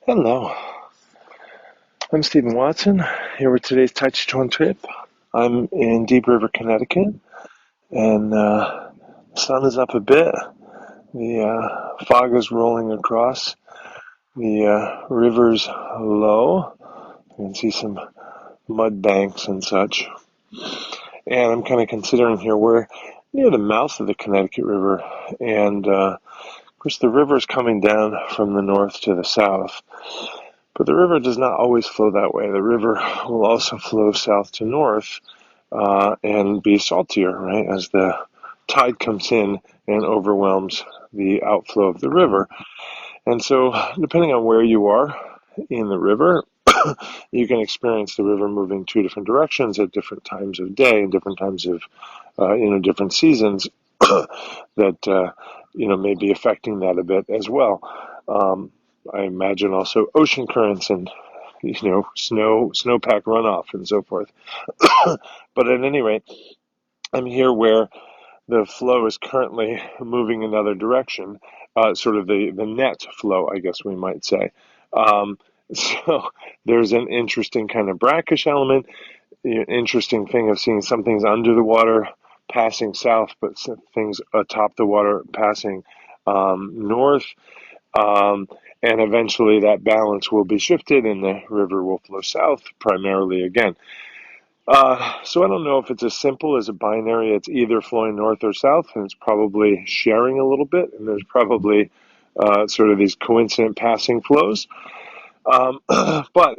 Hello, I'm Stephen Watson, here with today's Tàijíquán Tip. I'm in Deep River, Connecticut, and the sun is up a bit. The fog is rolling across. The river's low. You can see some mud banks and such. And I'm kind of considering here we're near the mouth of the Connecticut River, and of course the river is coming down from the north to the south. But the river does not always flow that way. The river will also flow south to north and be saltier, right, as the tide comes in and overwhelms the outflow of the river. And so, depending on where you are in the river, you can experience the river moving two different directions at different times of day and different times of, different seasons that, may be affecting that a bit as well. I imagine also ocean currents and snowpack runoff and so forth. But at any rate, I'm here where the flow is currently moving another direction, sort of the net flow, I guess we might say. Um, so there's an interesting kind of brackish element, interesting thing of seeing some things under the water passing south, but some things atop the water passing north. Um, and eventually that balance will be shifted and the river will flow south primarily again. So I don't know if it's as simple as a binary. It's either flowing north or south, and it's probably sharing a little bit, and there's probably sort of these coincident passing flows. But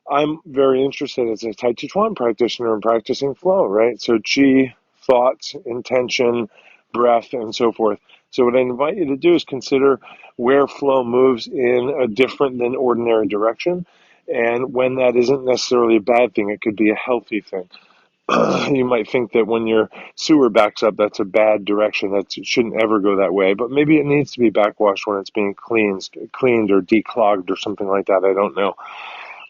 I'm very interested as a Tai Chi Chuan practitioner in practicing flow, right? So chi, thoughts, intention, breath, and so forth. So what I invite you to do is consider where flow moves in a different than ordinary direction. And when that isn't necessarily a bad thing, it could be a healthy thing. You might think that when your sewer backs up, that's a bad direction. That it shouldn't ever go that way. But maybe it needs to be backwashed when it's being cleaned or declogged or something like that. I don't know.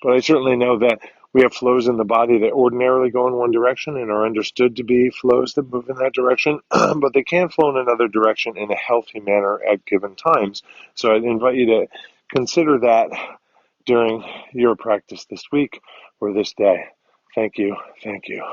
But I certainly know that we have flows in the body that ordinarily go in one direction and are understood to be flows that move in that direction, but they can flow in another direction in a healthy manner at given times. So I'd invite you to consider that during your practice this week or this day. Thank you. Thank you.